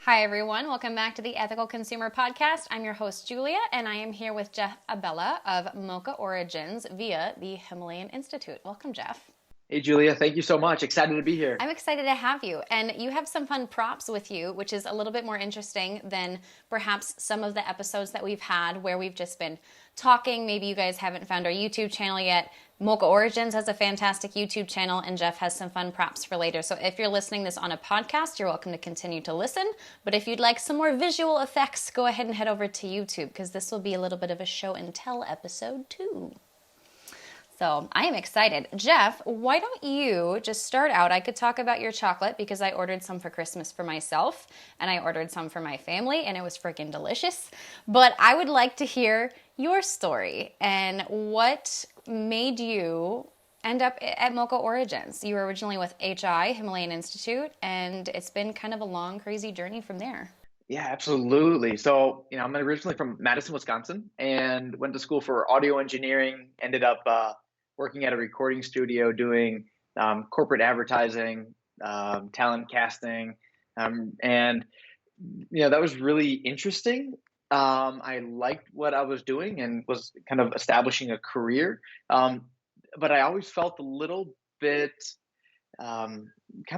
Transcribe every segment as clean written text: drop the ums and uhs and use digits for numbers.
Hi, everyone. Welcome back to the Ethical Consumer Podcast. I'm your host, Julia, and I am here with Jeff Abella of Moka Origins via the Himalayan Institute. Welcome, Jeff. Hey, Julia. Thank you so much. Excited to be here. I'm excited to have you. And you have some fun props with you, which is a little bit more interesting than perhaps some of the episodes that we've had where we've just been talking. Maybe you guys haven't found our YouTube channel yet. Moka Origins has a fantastic YouTube channel, and Jeff has some fun props for later. So if you're listening this on a podcast, you're welcome to continue to listen. But if you'd like some more visual effects, go ahead and head over to YouTube, because this will be a little bit of a show and tell episode too. So I am excited. Jeff, why don't you just start out? I could talk about your chocolate because I ordered some for Christmas for myself and I ordered some for my family and it was freaking delicious. But I would like to hear your story and what made you end up at Moka Origins. You were originally with HI, Himalayan Institute, and it's been kind of a long, crazy journey from there. Yeah, absolutely. So, I'm originally from Madison, Wisconsin, and went to school for audio engineering. Ended up working at a recording studio doing corporate advertising, talent casting, and that was really interesting. I liked what I was doing and was kind of establishing a career, but I always felt a little bit kind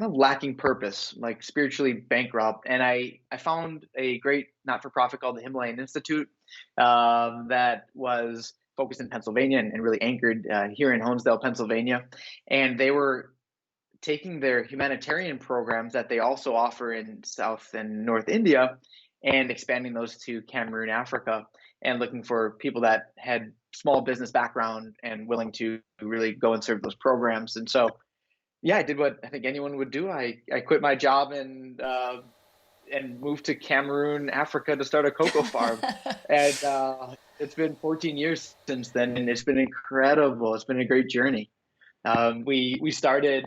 of lacking purpose, like spiritually bankrupt. And I found a great not-for-profit called the Himalayan Institute that was focused in Pennsylvania and really anchored here in Honesdale, Pennsylvania. And they were taking their humanitarian programs that they also offer in South and North India and expanding those to Cameroon, Africa, and looking for people that had small business background and willing to really go and serve those programs. And so yeah, I did what I think anyone would do. I quit my job and moved to Cameroon, Africa, to start a cocoa farm. And it's been 14 years since then, and it's been incredible. It's been a great journey. We started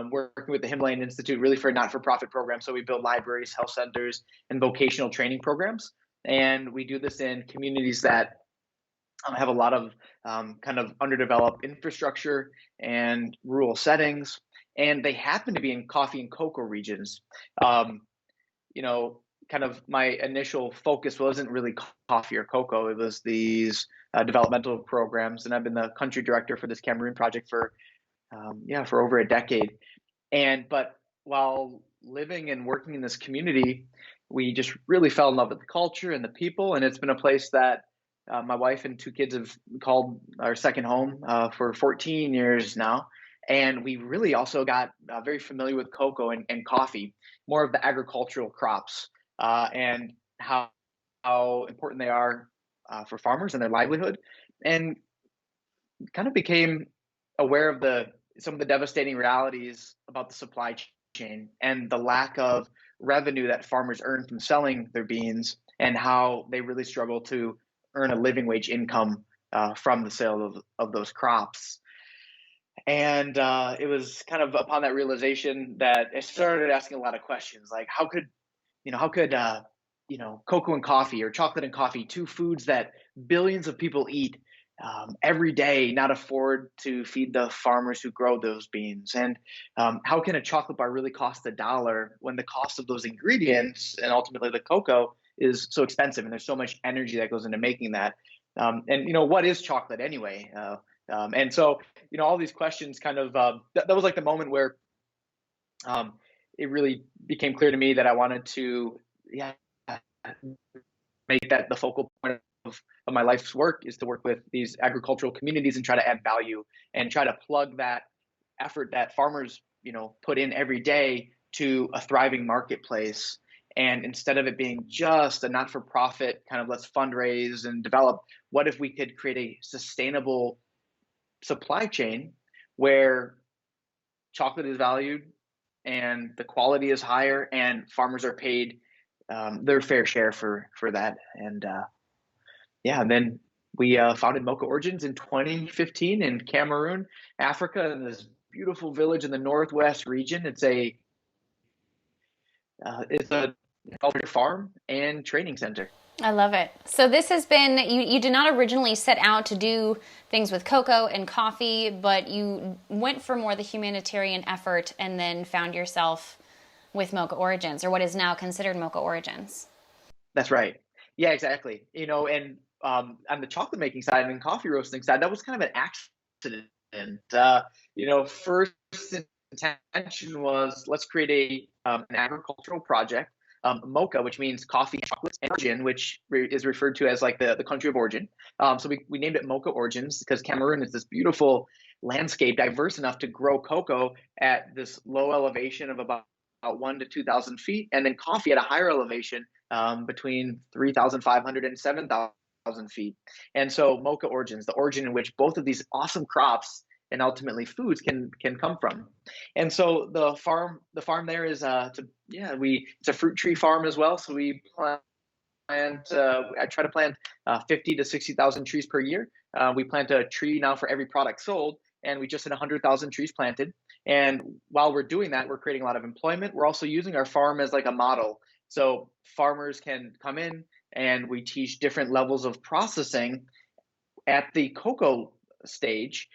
working with the Himalayan Institute really for a not-for-profit program. So we build libraries, health centers, and vocational training programs. And we do this in communities that have a lot of kind of underdeveloped infrastructure and rural settings. And they happen to be in coffee and cocoa regions. Kind of my initial focus wasn't really coffee or cocoa. It was these developmental programs. And I've been the country director for this Cameroon project for over a decade. But while living and working in this community, we just really fell in love with the culture and the people. And it's been a place that my wife and two kids have called our second home for 14 years now. And we really also got very familiar with cocoa and coffee, more of the agricultural crops and how important they are for farmers and their livelihood, and kind of became aware of some of the devastating realities about the supply chain and the lack of revenue that farmers earn from selling their beans, and how they really struggle to earn a living wage income from the sale of those crops. And it was kind of upon that realization that I started asking a lot of questions, like how could cocoa and coffee, or chocolate and coffee, two foods that billions of people eat every day, not afford to feed the farmers who grow those beans? And how can a chocolate bar really cost $1 when the cost of those ingredients and ultimately the cocoa is so expensive, and there's so much energy that goes into making that? What is chocolate anyway? And so, all these questions kind of, that was like the moment where it really became clear to me that I wanted to, make that the focal point of my life's work, is to work with these agricultural communities and try to add value and try to plug that effort that farmers, put in every day to a thriving marketplace. And instead of it being just a not-for-profit kind of let's fundraise and develop, what if we could create a sustainable supply chain where chocolate is valued and the quality is higher and farmers are paid their fair share for that? And then we founded Moka Origins in 2015 in Cameroon, Africa, in this beautiful village in the northwest region. It's a farm and training center. I love it. So this has been, you did not originally set out to do things with cocoa and coffee, but you went for more the humanitarian effort and then found yourself with Moka Origins, or what is now considered Moka Origins. That's right. Yeah, exactly. And on the chocolate making side and coffee roasting side, that was kind of an accident. First intention was let's create an agricultural project, Mocha, which means coffee, chocolate, and origin, which is referred to as like the country of origin. So we named it Moka Origins because Cameroon is this beautiful landscape, diverse enough to grow cocoa at this low elevation of about 1 to 2,000 feet, and then coffee at a higher elevation between 3,500 and 7,000 feet. And so Mocha Origins, the origin in which both of these awesome crops and ultimately foods can come from. And so the farm there is it's a fruit tree farm as well. So we I try to plant 50 to 60,000 trees per year. We plant a tree now for every product sold, and we just had 100,000 trees planted. And while we're doing that, we're creating a lot of employment. We're also using our farm as like a model. So farmers can come in and we teach different levels of processing at the cocoa stage,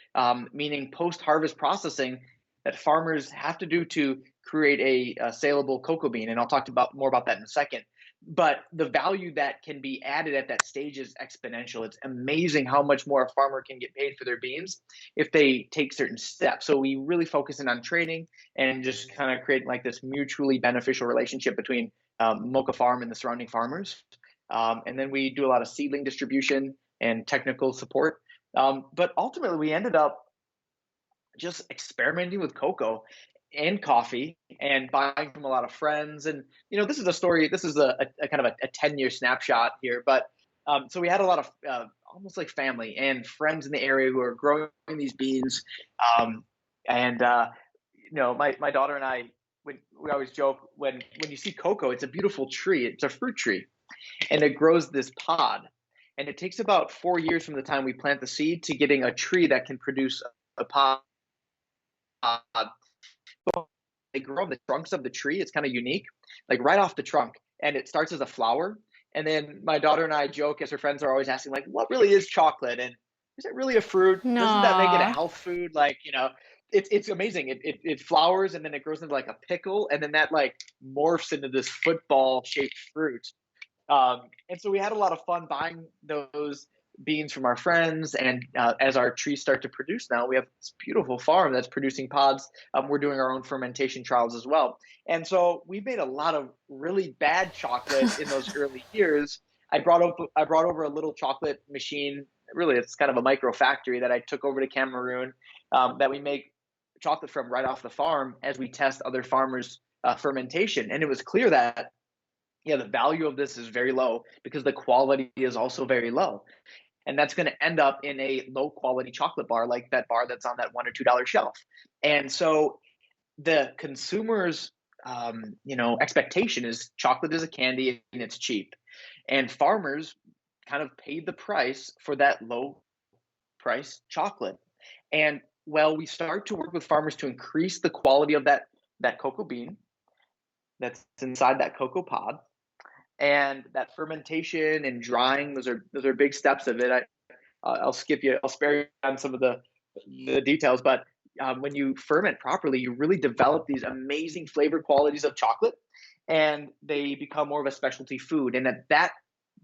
meaning post-harvest processing that farmers have to do to create a saleable cocoa bean. And I'll talk more about that in a second. But the value that can be added at that stage is exponential. It's amazing how much more a farmer can get paid for their beans if they take certain steps. So we really focus in on training and just kind of create like this mutually beneficial relationship between Moka Farm and the surrounding farmers. And then we do a lot of seedling distribution and technical support. But ultimately, we ended up just experimenting with cocoa and coffee and buying from a lot of friends. And, this is a story, this is a kind of a 10-year snapshot here. But so we had a lot of almost like family and friends in the area who are growing these beans. And, my daughter and I, we always joke when you see cocoa, it's a beautiful tree. It's a fruit tree and it grows this pod. And it takes about 4 years from the time we plant the seed to getting a tree that can produce a pod. They grow on the trunks of the tree. It's kind of unique, like right off the trunk. And it starts as a flower. And then my daughter and I joke, as her friends are always asking, like, what really is chocolate? And is it really a fruit? Doesn't that make it a No. health food? Like, it's amazing. It flowers and then it grows into like a pickle. And then that like morphs into this football shaped fruit. And so we had a lot of fun buying those beans from our friends. And as our trees start to produce now, we have this beautiful farm that's producing pods. We're doing our own fermentation trials as well. And so we made a lot of really bad chocolate in those early years. I brought over a little chocolate machine. Really, it's kind of a micro factory that I took over to Cameroon that we make chocolate from right off the farm as we test other farmers' fermentation. And it was clear that the value of this is very low because the quality is also very low. And that's going to end up in a low quality chocolate bar, like that bar that's on that $1 or $2 shelf. And so the consumer's, expectation is chocolate is a candy and it's cheap. And farmers kind of paid the price for that low price chocolate. And we start to work with farmers to increase the quality of that cocoa bean that's inside that cocoa pod, and that fermentation and drying, those are big steps of it. I'll spare you on some of the details, but when you ferment properly, you really develop these amazing flavor qualities of chocolate, and they become more of a specialty food. And at that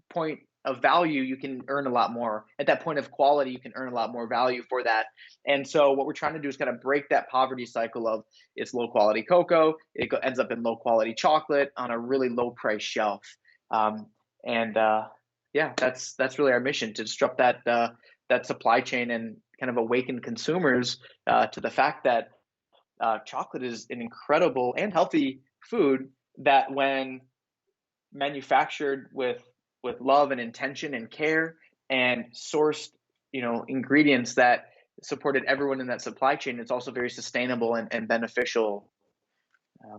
point of value, you can earn a lot more. At that point of quality, you can earn a lot more value for that. And so what we're trying to do is kind of break that poverty cycle of it's low quality cocoa, ends up in low quality chocolate on a really low price shelf. Um, and that's really our mission, to disrupt that supply chain and kind of awaken consumers to the fact that chocolate is an incredible and healthy food that, when manufactured with love and intention and care and sourced, ingredients that supported everyone in that supply chain, it's also very sustainable and beneficial.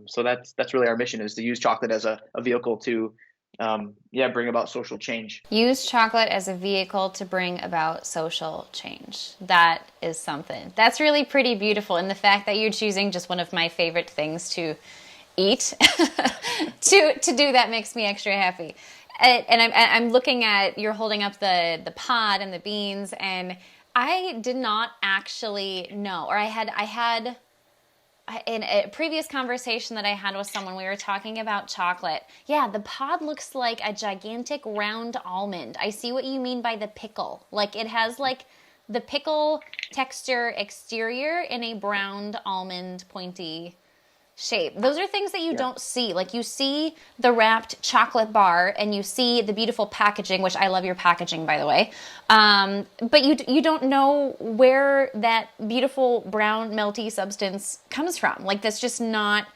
So that's really our mission, is to use chocolate as a vehicle to bring about social change. Use chocolate as a vehicle to bring about social change. That is something. That's really pretty beautiful. And the fact that you're choosing just one of my favorite things to eat to do that makes me extra happy. And I'm looking at, you're holding up the pod and the beans, and I did not actually know, or I had in a previous conversation that I had with someone, we were talking about chocolate. Yeah, the pod looks like a gigantic round almond. I see what you mean by the pickle. Like it has like the pickle texture exterior in a browned almond pointy shape. Those are things that you don't see. Like you see the wrapped chocolate bar and you see the beautiful packaging, which I love your packaging, by the way. But you don't know where that beautiful brown melty substance comes from. Like that's just not.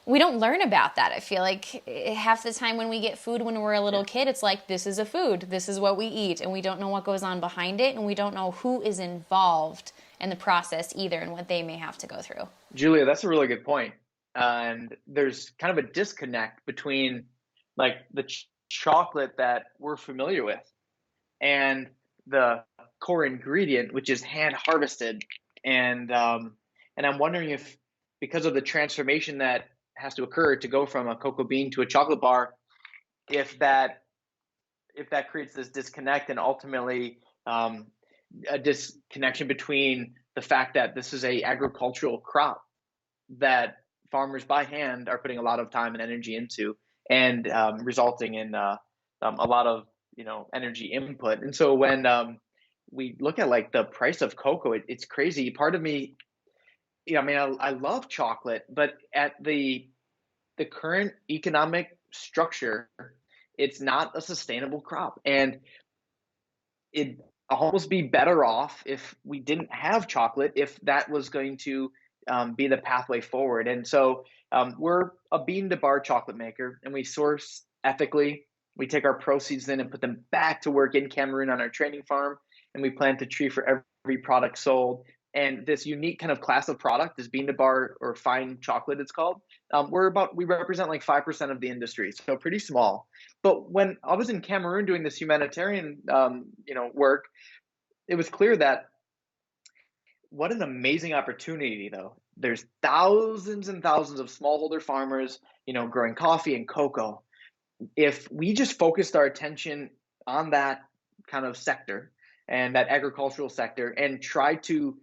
We don't learn about that. I feel like half the time when we get food when we're a little kid, it's like, this is a food. This is what we eat. And we don't know what goes on behind it. And we don't know who is involved in the process either and what they may have to go through. Julia, that's a really good point. And there's kind of a disconnect between like the chocolate that we're familiar with and the core ingredient, which is hand harvested. And I'm wondering if, because of the transformation that has to occur to go from a cocoa bean to a chocolate bar, if that creates this disconnect and ultimately a disconnection between the fact that this is a agricultural crop that farmers by hand are putting a lot of time and energy into, and resulting in a lot of energy input. And so when we look at like the price of cocoa, it's crazy. Part of me, I mean, I love chocolate, but at the current economic structure, it's not a sustainable crop, and it'd almost be better off if we didn't have chocolate, if that was going to be the pathway forward. And so we're a bean to bar chocolate maker, and we source ethically. We take our proceeds then and put them back to work in Cameroon on our training farm, and we plant a tree for every product sold. And this unique kind of class of product, this bean to bar or fine chocolate, it's called. We represent like 5% of the industry, so pretty small. But when I was in Cameroon doing this humanitarian, work, it was clear that what an amazing opportunity, though. There's thousands and thousands of smallholder farmers, growing coffee and cocoa. If we just focused our attention on that kind of sector and that agricultural sector and try to,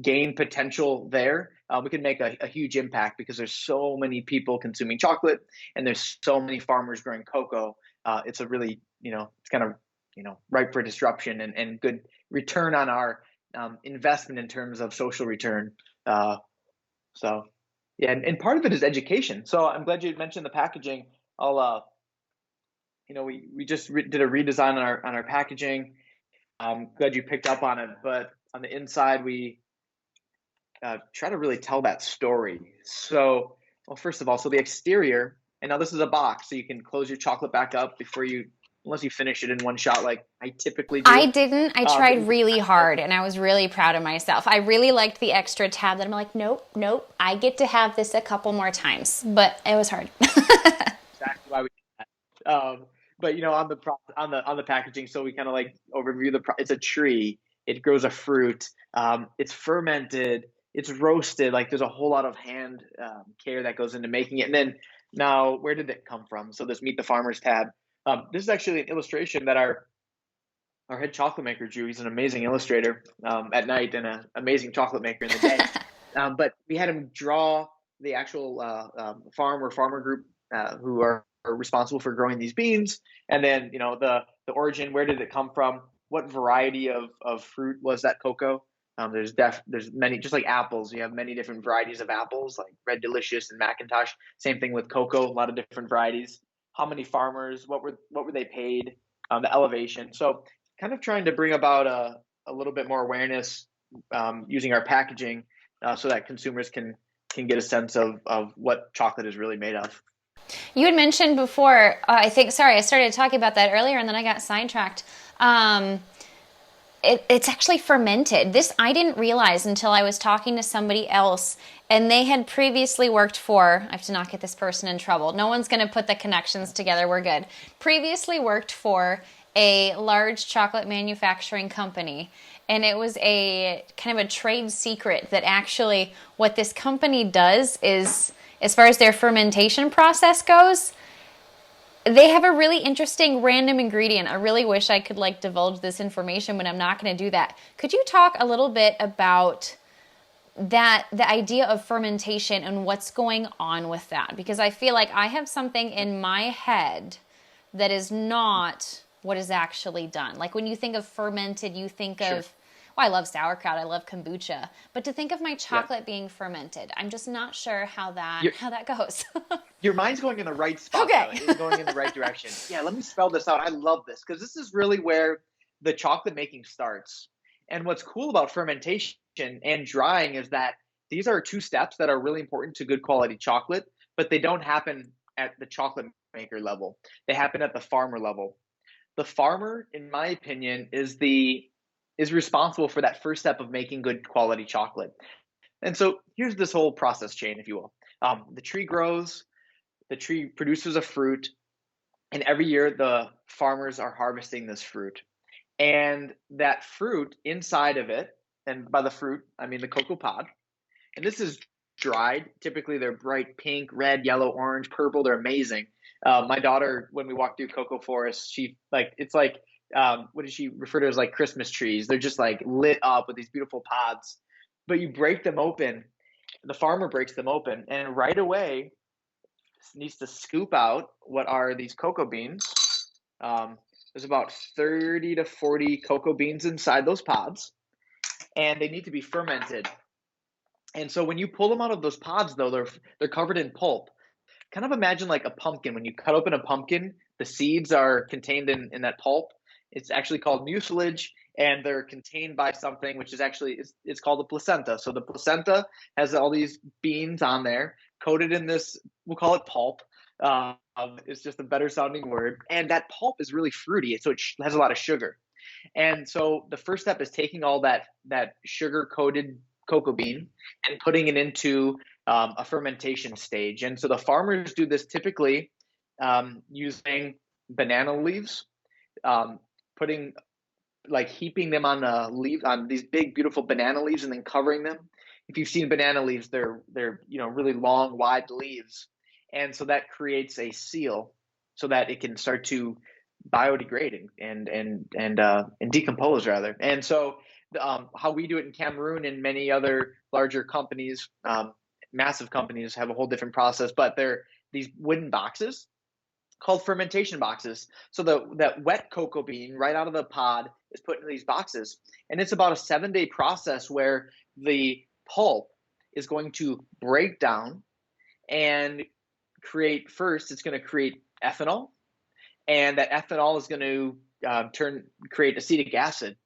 gain potential there, we can make a huge impact, because there's so many people consuming chocolate and there's so many farmers growing cocoa. It's a really, it's kind of, ripe for disruption and good return on our investment in terms of social return. So yeah, and part of it is education. So I'm glad you mentioned the packaging. We just did a redesign on our packaging. I'm glad you picked up on it. But on the inside, we try to really tell that story. So, well, first of all, so the exterior, and now this is a box, so you can close your chocolate back up unless you finish it in one shot, like I typically do. I didn't. I tried really hard, and I was really proud of myself. I really liked the extra tab that I'm like, nope, I get to have this a couple more times, but it was hard. Exactly why we did that. But on the packaging, so we kind of like overview it's a tree. It grows a fruit. It's fermented. It's roasted. Like there's a whole lot of hand care that goes into making it. And then now, where did it come from? So this Meet the Farmers tab. This is actually an illustration that our head chocolate maker drew. He's an amazing illustrator at night and an amazing chocolate maker in the day. But we had him draw the actual farmer group who are responsible for growing these beans, and then the origin. Where did it come from? What variety of fruit was that cocoa? There's many, just like apples. You have many different varieties of apples, like Red Delicious and Macintosh. Same thing with cocoa, a lot of different varieties. How many farmers? What were they paid? The elevation. So kind of trying to bring about a little bit more awareness using our packaging, so that consumers can get a sense of what chocolate is really made of. You had mentioned before, I started talking about that earlier and then I got sidetracked. It's actually fermented. This I didn't realize until I was talking to somebody else, and they had previously worked for, I have to not get this person in trouble. No one's going to put the connections together. We're good. Previously worked for a large chocolate manufacturing company, and it was a kind of a trade secret that actually what this company does is, as far as their fermentation process goes, they have a really interesting random ingredient. I really wish I could divulge this information, but I'm not going to do that. Could you talk a little bit about that the idea of fermentation and what's going on with that, because I feel like I have something in my head that is not what is actually done. Like when you think of fermented, you think Sure. of, well, I love sauerkraut, I love kombucha, but to think of my Yep. chocolate being fermented, I'm just not sure how that Your how that goes. your mind's going in the right spot though. Okay. It's going in the right direction. Yeah, let me spell this out. I love this because this is really where the chocolate making starts. And what's cool about fermentation and drying is that these are two steps that are really important to good quality chocolate, but they don't happen at the chocolate maker level. They happen at the farmer level. The farmer, in my opinion, is responsible for that first step of making good quality chocolate. And so here's this whole process chain, if you will. The tree grows, the tree produces a fruit, and every year the farmers are harvesting this fruit. And that fruit inside of it, and by the fruit, I mean the cocoa pod, and this is dried. Typically, they're bright pink, red, yellow, orange, purple. They're amazing. My daughter, when we walk through cocoa forests, she like it's like what did she refer to as like Christmas trees? They're just like lit up with these beautiful pods. But you break them open. The farmer breaks them open, and right away needs to scoop out what are these cocoa beans. Um, there's about 30 to 40 cocoa beans inside those pods, and they need to be fermented. And so when you pull them out of those pods, though, they're covered in pulp. Kind of imagine like a pumpkin. When you cut open a pumpkin, the seeds are contained in that pulp. It's actually called mucilage, and they're contained by something which is actually it's called the placenta. So the placenta has all these beans on there, coated in this. We'll call it pulp. It's just a better sounding word, and that pulp is really fruity, so it has a lot of sugar. And so the first step is taking all that sugar coated cocoa bean and putting it into a fermentation stage. And so the farmers do this typically using banana leaves, putting like heaping them on leaves on these big beautiful banana leaves and then covering them. If you've seen banana leaves, they're really long, wide leaves, and so that creates a seal so that it can start to biodegrade and decompose rather. And so how we do it in Cameroon and many other larger companies, massive companies have a whole different process, but they're these wooden boxes called fermentation boxes. So that wet cocoa bean right out of the pod is put into these boxes, and it's about a 7-day process where the pulp is going to break down and create first. It's going to create ethanol, and that ethanol is going to create acetic acid,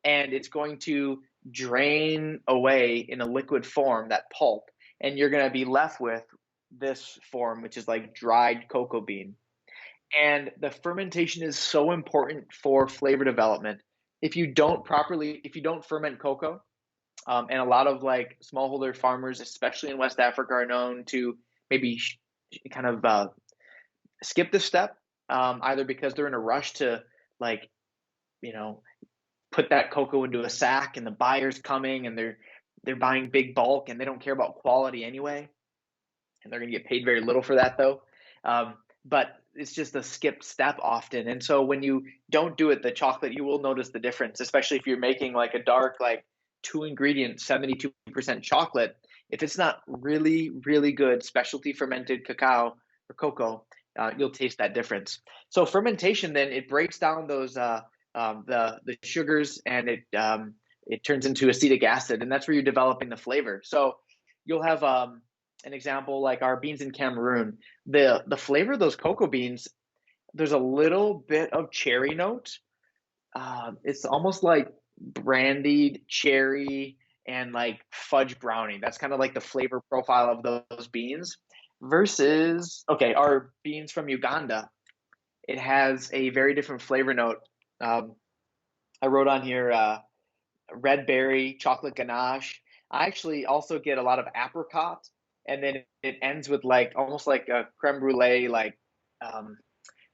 and it's going to drain away in a liquid form that pulp, and you're going to be left with this form, which is like dried cocoa bean. And the fermentation is so important for flavor development. If you don't ferment cocoa, and a lot of like smallholder farmers, especially in West Africa, are known to maybe kind of skip this step, either because they're in a rush to like you know put that cocoa into a sack, and the buyer's coming, and they're buying big bulk, and they don't care about quality anyway, and they're going to get paid very little for that though. But it's just a skipped step often. And so when you don't do it, the chocolate, you will notice the difference, especially if you're making like a dark, like 2 ingredient, 72% chocolate. If it's not really, really good specialty fermented cacao or cocoa, you'll taste that difference. So fermentation, then it breaks down those, the sugars, and it turns into acetic acid, and that's where you're developing the flavor. So you'll have, an example like our beans in Cameroon. The flavor of those cocoa beans, there's a little bit of cherry note. It's almost like brandied cherry and like fudge brownie. That's kind of like the flavor profile of those beans. Versus, okay, our beans from Uganda, it has a very different flavor note. Um, I wrote on here red berry, chocolate ganache. I actually also get a lot of apricot, and then it ends with like almost like a creme brulee, like um,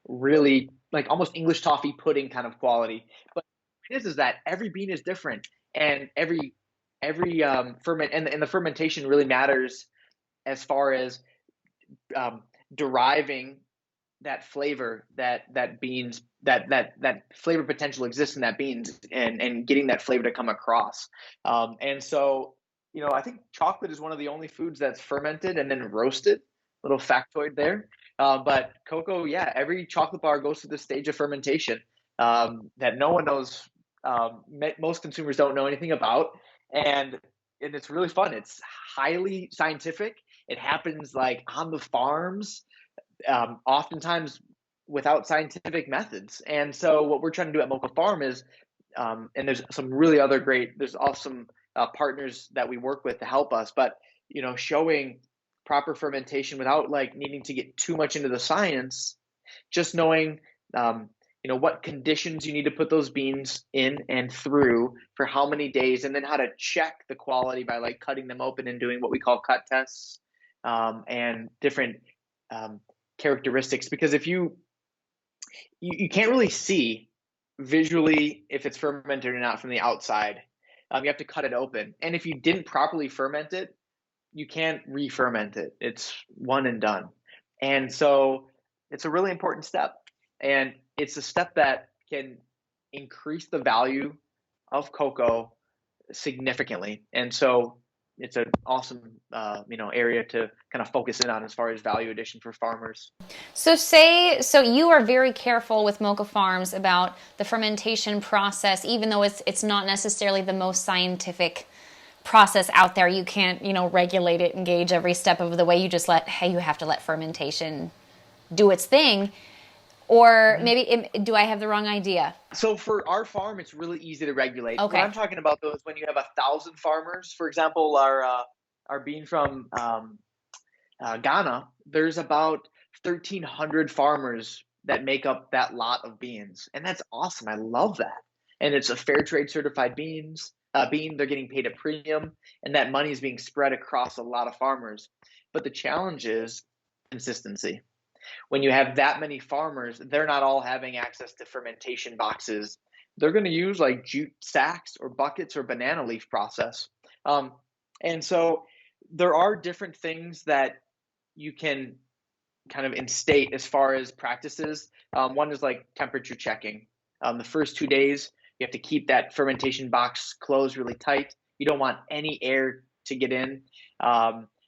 really like almost English toffee pudding kind of quality. But it is that every bean is different, and every ferment and the fermentation really matters as far as um, deriving that flavor that beans that flavor potential exists in that beans, and getting that flavor to come across. And so I think chocolate is one of the only foods that's fermented and then roasted. Little factoid there. But cocoa, yeah, every chocolate bar goes through this stage of fermentation that no one knows. Most consumers don't know anything about, and it's really fun. It's highly scientific. It happens like on the farms, oftentimes without scientific methods. And so, what we're trying to do at Moka Farm is, and there's some really other great, there's awesome partners that we work with to help us, but showing proper fermentation without like needing to get too much into the science, just knowing what conditions you need to put those beans in and through for how many days, and then how to check the quality by like cutting them open and doing what we call cut tests, and different um, characteristics. Because if you can't really see visually if it's fermented or not from the outside. You have to cut it open, and if you didn't properly ferment it, you can't re-ferment it. It's one and done. And so it's a really important step, and it's a step that can increase the value of cocoa significantly. And so it's an awesome area to kind of focus in on as far as value addition for farmers. So you are very careful with Moka Farms about the fermentation process, even though it's not necessarily the most scientific process out there. You can't, regulate it, engage every step of the way. You just you have to let fermentation do its thing. Or maybe, do I have the wrong idea? So for our farm, it's really easy to regulate. Okay. What I'm talking about though is when you have 1,000 farmers. For example, our bean from Ghana, there's about 1,300 farmers that make up that lot of beans, and that's awesome. I love that, and it's a fair trade certified bean. They're getting paid a premium, and that money is being spread across a lot of farmers. But the challenge is consistency. When you have that many farmers, they're not all having access to fermentation boxes. They're going to use like jute sacks or buckets or banana leaf process. And so there are different things that you can kind of instate as far as practices. One is like temperature checking. The first 2 days, you have to keep that fermentation box closed really tight. You don't want any air to get in.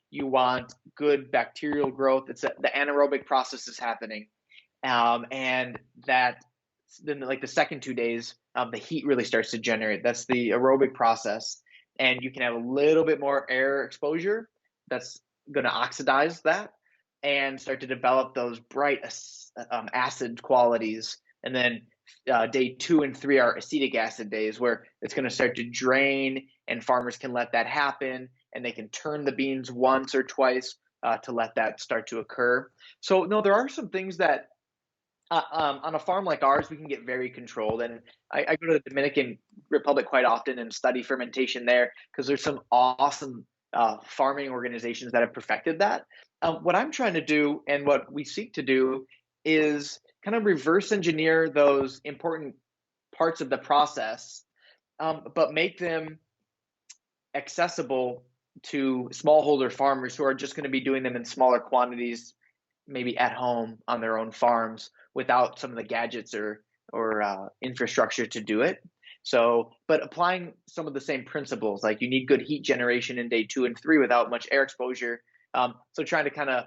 You want good bacterial growth. The anaerobic process is happening, and that then like the second 2 days, the heat really starts to generate. That's the aerobic process, and you can have a little bit more air exposure. That's going to oxidize that and start to develop those bright acid qualities. And then day 2 and 3 are acetic acid days, where it's going to start to drain, and farmers can let that happen, and they can turn the beans once or twice to let that start to occur. So no, there are some things that on a farm like ours, we can get very controlled. And I go to the Dominican Republic quite often and study fermentation there, because there's some awesome farming organizations that have perfected that. What I'm trying to do, and what we seek to do, is kind of reverse engineer those important parts of the process, but make them accessible to smallholder farmers who are just going to be doing them in smaller quantities, maybe at home on their own farms, without some of the gadgets or infrastructure to do it. So, but applying some of the same principles, like you need good heat generation in day 2 and 3 without much air exposure. So trying to kind of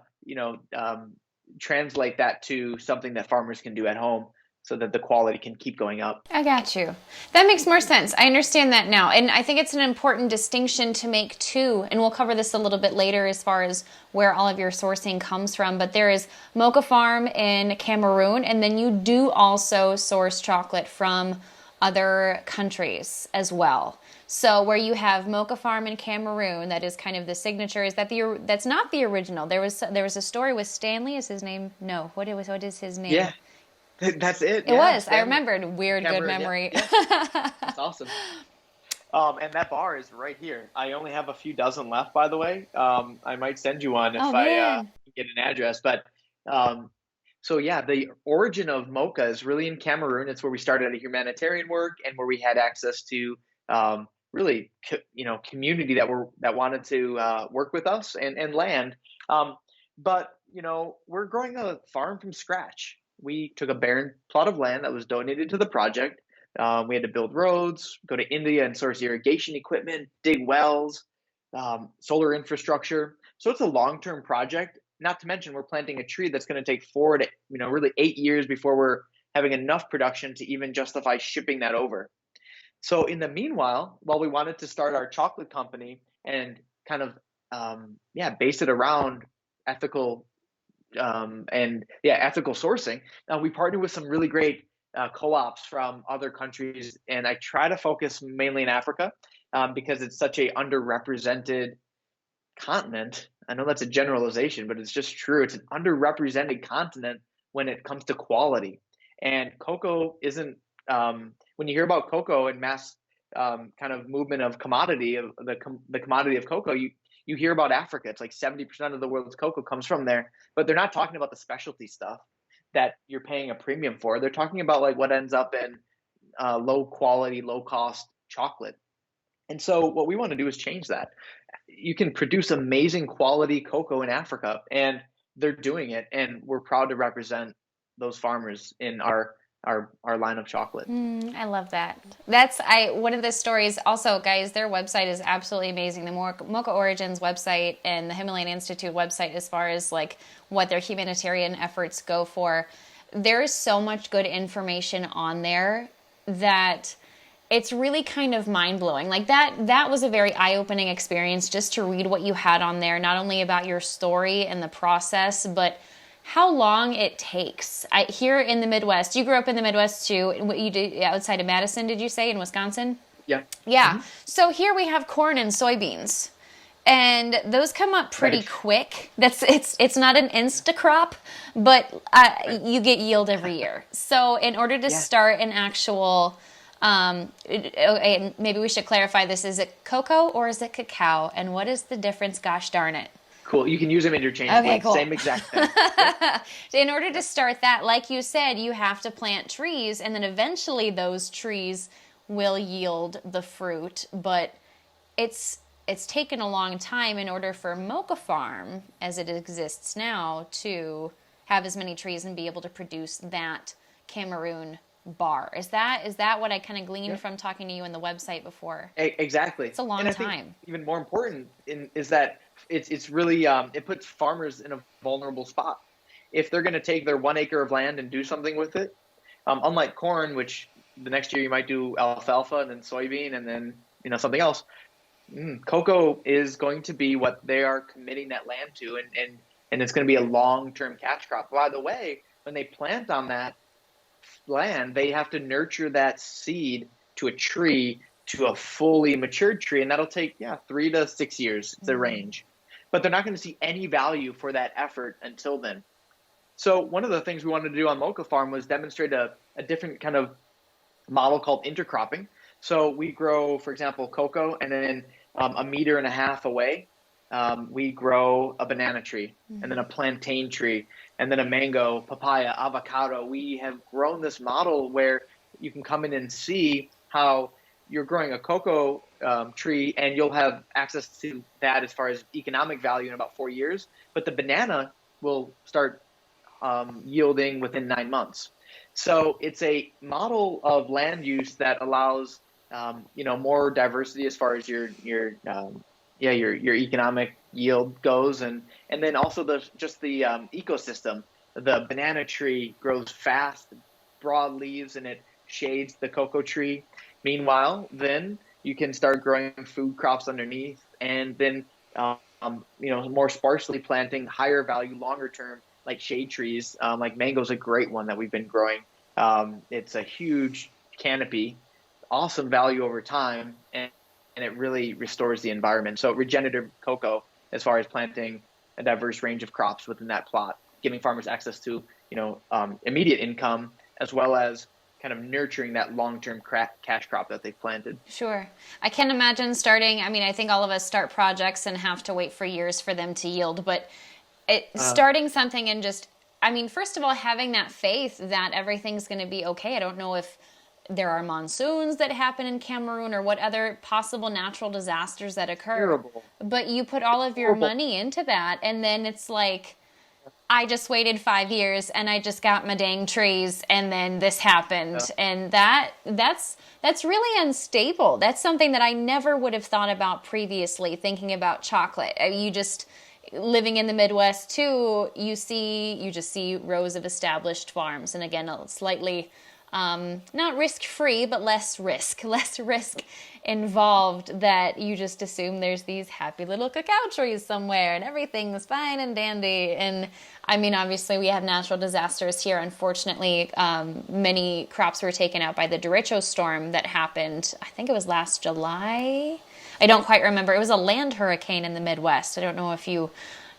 translate that to something that farmers can do at home, so that the quality can keep going up. I got you. That makes more sense. I understand that now. And I think it's an important distinction to make too. And we'll cover this a little bit later as far as where all of your sourcing comes from. But there is Moka Farm in Cameroon, and then you do also source chocolate from other countries as well. So where you have Moka Farm in Cameroon, that is kind of the signature. Is that that's not the original? There was a story with Stanley. Is his name? No. What is his name? Yeah. That's it. It was. I remembered. Weird, good memory. Yeah. That's awesome. And that bar is right here. I only have a few dozen left, by the way. I might send you one if I get an address. But so yeah, the origin of Moka is really in Cameroon. It's where we started a humanitarian work, and where we had access to really community that wanted to work with us, and land. But we're growing a farm from scratch. We took a barren plot of land that was donated to the project. We had to build roads, go to India and source irrigation equipment, dig wells, solar infrastructure. So it's a long-term project. Not to mention, we're planting a tree that's going to take 4 to really 8 years before we're having enough production to even justify shipping that over. So in the meanwhile, while we wanted to start our chocolate company and kind of base it around ethical ethical sourcing, we partner with some really great co-ops from other countries, and I try to focus mainly in Africa because it's such a underrepresented continent. I know that's a generalization, but it's just true. It's an underrepresented continent when it comes to quality. And cocoa isn't, when you hear about cocoa and mass kind of movement of commodity, of the commodity of cocoa, you hear about Africa. It's like 70% of the world's cocoa comes from there, but they're not talking about the specialty stuff that you're paying a premium for. They're talking about like what ends up in low quality, low cost chocolate. And so what we want to do is change that. You can produce amazing quality cocoa in Africa, and they're doing it, and we're proud to represent those farmers in our line of chocolate. I love that. That's one of the stories. Also, guys, their website is absolutely amazing. The Moka Origins website and the Himalayan Institute website, as far as like what their humanitarian efforts go for, there is so much good information on there that it's really kind of mind-blowing. Like that was a very eye-opening experience just to read what you had on there, not only about your story and the process, but how long it takes. Here in the Midwest, you grew up in the Midwest too. What you did outside of Madison, did you say, in Wisconsin? Yeah. Yeah. Mm-hmm. So here we have corn and soybeans, and those come up pretty Right. quick. It's not an insta crop, but you get yield every year. So in order to Yeah. start an actual maybe we should clarify this. Is it cocoa or is it cacao? And what is the difference? Gosh darn it. Cool. You can use them interchangeably. Okay, cool. Same exact thing. Yep. In order to start that, like you said, you have to plant trees, and then eventually those trees will yield the fruit. But it's taken a long time in order for Moka Farm, as it exists now, to have as many trees and be able to produce that Cameroon bar. Is that what I kind of gleaned Yep. from talking to you on the website before? Exactly. It's a long And I time. think even more important is that it's really it puts farmers in a vulnerable spot. If they're going to take their 1 acre of land and do something with it, unlike corn, which the next year you might do alfalfa and then soybean and then something else, cocoa is going to be what they are committing that land to, and it's going to be a long-term catch crop. By the way, when they plant on that land, they have to nurture that seed to a tree, to a fully matured tree, and that'll take 3 to 6 years, the range. But they're not going to see any value for that effort until then. So one of the things we wanted to do on Moka Farm was demonstrate a different kind of model called intercropping. So we grow, for example, cocoa, and then 1.5 meters away, we grow a banana tree, and then a plantain tree, and then a mango, papaya, avocado. We have grown this model where you can come in and see how you're growing a cocoa tree, and you'll have access to that as far as economic value in about 4 years. But the banana will start yielding within 9 months. So it's a model of land use that allows more diversity as far as your economic yield goes, and then also the ecosystem. The banana tree grows fast, broad leaves, and it shades the cocoa tree. Meanwhile, then you can start growing food crops underneath, and then more sparsely planting higher value, longer term, like shade trees. Like mango is a great one that we've been growing. It's a huge canopy, awesome value over time, and it really restores the environment. So regenerative cocoa, as far as planting a diverse range of crops within that plot, giving farmers access to immediate income, as well as kind of nurturing that long-term cash crop that they've planted. Sure. I can imagine starting, I mean, I think all of us start projects and have to wait for years for them to yield, but starting something and just, I mean, first of all, having that faith that everything's going to be okay. I don't know if there are monsoons that happen in Cameroon or what other possible natural disasters that occur. Terrible. But you put all of your money into that, and then it's like, I just waited 5 years and I just got my dang trees and then this happened. Yeah. And that's really unstable. That's something that I never would have thought about previously, thinking about chocolate. You just, living in the Midwest too, you just see rows of established farms. And again, slightly, not risk-free, but less risk involved, that you just assume there's these happy little cacao trees somewhere and everything's fine and dandy. And I mean, obviously we have natural disasters here. Unfortunately, many crops were taken out by the derecho storm that happened, I think it was last July. I don't quite remember. It was a land hurricane in the Midwest. I don't know if you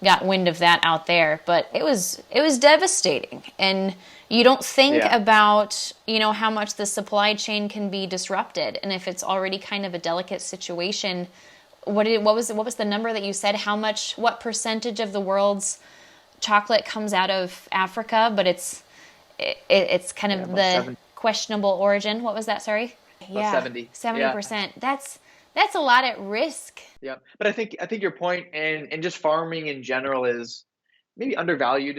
got wind of that out there, but it was devastating. And you don't think about, how much the supply chain can be disrupted. And if it's already kind of a delicate situation, what was the number that you said? What percentage of the world's chocolate comes out of Africa, but it's kind of the 70. questionable origin. What was that? Sorry. About 70. 70%. That's a lot at risk. Yeah. But I think your point, and just farming in general, is maybe undervalued.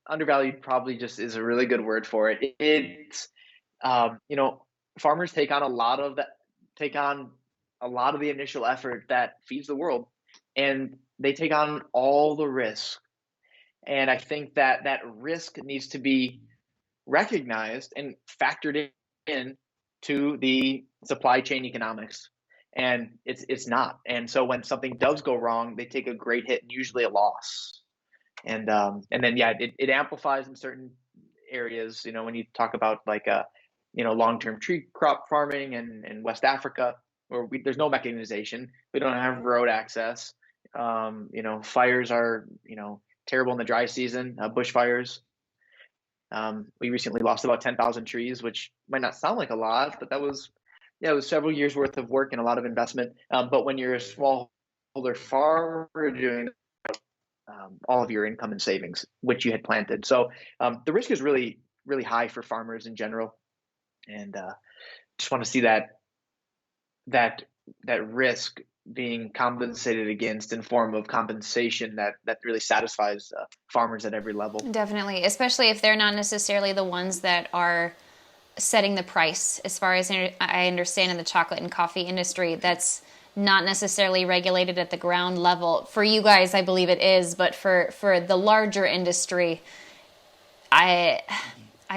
Undervalued probably just is a really good word for it. It's farmers take on a lot of the initial effort that feeds the world, and they take on all the risk. And I think that risk needs to be recognized and factored in to the supply chain economics. And it's not. And so when something does go wrong, they take a great hit and usually a loss. And then it amplifies in certain areas. When you talk about like long-term tree crop farming in West Africa, where there's no mechanization, we don't have road access. Fires are terrible in the dry season, bushfires. We recently lost about 10,000 trees, which might not sound like a lot, but it was several years worth of work and a lot of investment. But when you're a smallholder farmer, doing all of your income and savings, which you had planted. So the risk is really, really high for farmers in general. And just want to see that risk being compensated against in form of compensation that really satisfies farmers at every level. Definitely, especially if they're not necessarily the ones that are setting the price. As far as I understand, in the chocolate and coffee industry, that's not necessarily regulated at the ground level. For you guys, I believe it is, but for the larger industry, I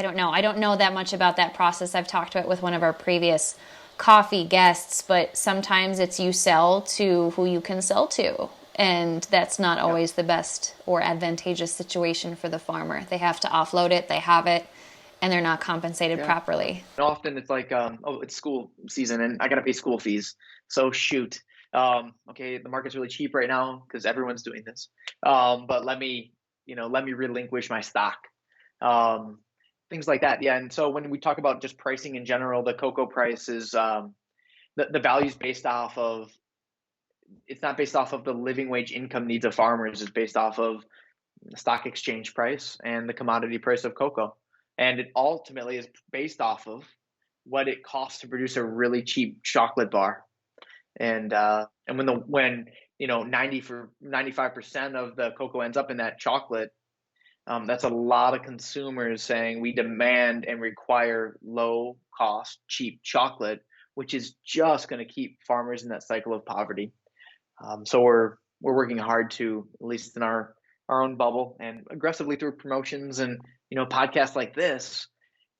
don't know. I don't know that much about that process. I've talked about it with one of our previous coffee guests, but sometimes it's you sell to who you can sell to. And that's not always the best or advantageous situation for the farmer. They have to offload it, they have it, and they're not compensated properly. And often it's like, it's school season and I got to pay school fees. So shoot. Okay, the market's really cheap right now because everyone's doing this. But let me relinquish my stock. Things like that. Yeah. And so when we talk about just pricing in general, the cocoa price is the value is based off of, it's not based off of the living wage income needs of farmers. It's based off of the stock exchange price and the commodity price of cocoa. And it ultimately is based off of what it costs to produce a really cheap chocolate bar. And when 95% of the cocoa ends up in that chocolate, that's a lot of consumers saying we demand and require low cost, cheap chocolate, which is just going to keep farmers in that cycle of poverty. So we're working hard to, at least in our own bubble and aggressively through promotions and, podcasts like this,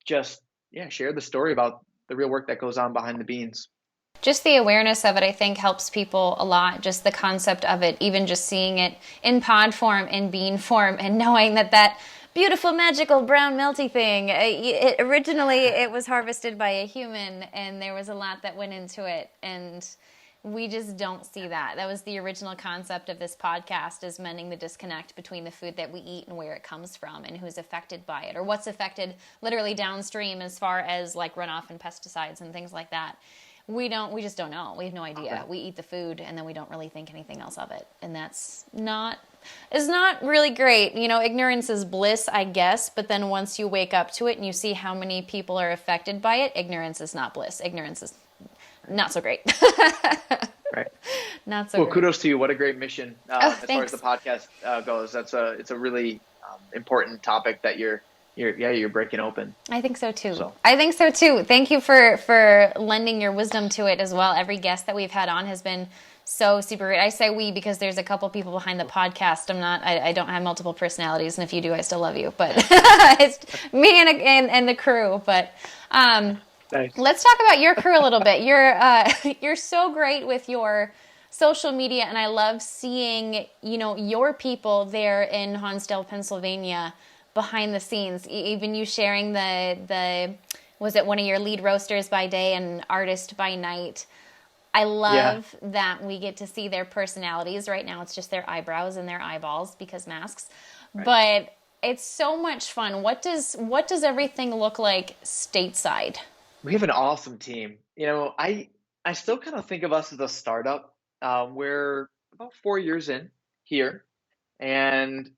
just, share the story about the real work that goes on behind the beans. Just the awareness of it, I think, helps people a lot. Just the concept of it, even just seeing it in pod form, in bean form, and knowing that beautiful, magical, brown, melty thing, originally it was harvested by a human, and there was a lot that went into it, and we just don't see that. That was the original concept of this podcast, is mending the disconnect between the food that we eat and where it comes from and who's affected by it, or what's affected literally downstream as far as like runoff and pesticides and things like that. We just don't know. We have no idea. Okay. We eat the food and then we don't really think anything else of it. And it's not really great. Ignorance is bliss, I guess. But then once you wake up to it and you see how many people are affected by it, ignorance is not bliss. Ignorance is not so great. Right. Not so Well, great. kudos to you. What a great mission Oh, as far as the thanks. podcast goes. It's a really important topic that you're breaking open. I think so too. So I think so too. Thank you for lending your wisdom to it as well. Every guest that we've had on has been so super great. I say we because there's a couple people behind the podcast. I don't have multiple personalities, and if you do, I still love you. But it's me and the crew. But nice. let's talk about your crew a little bit. You're so great with your social media, and I love seeing your people there in Hansdale, Pennsylvania, behind the scenes. Even you sharing the was it one of your lead roasters by day and artist by night. I Yeah. love that we get to see their personalities. Right now, it's just their eyebrows and their eyeballs because masks, Right. but it's so much fun. What does everything look like stateside? We have an awesome team. I still kind of think of us as a startup. We're about 4 years in here, and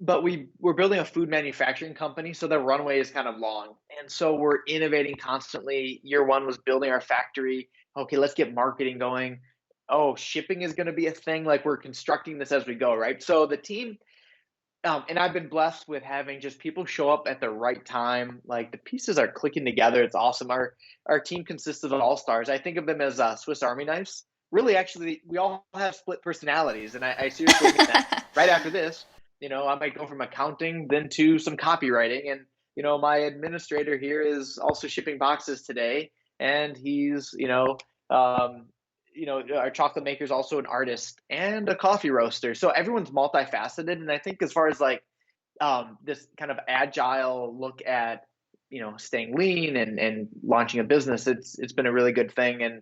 but we're building a food manufacturing company, so the runway is kind of long, and so we're innovating constantly. Year one was building our factory. Okay, let's get marketing going. Oh, shipping is going to be a thing. Like we're constructing this as we go, right? So the team, and I've been blessed with having just people show up at the right time. Like the pieces are clicking together. It's awesome. Our team consists of all stars. I think of them as Swiss Army knives. Really, actually, we all have split personalities, and I seriously mean that. Right after this, I might go from accounting then to some copywriting, and my administrator here is also shipping boxes today, and he's um, our chocolate maker is also an artist and a coffee roaster. So everyone's multifaceted. And I think as far as like this kind of agile look at, staying lean and launching a business, it's been a really good thing. And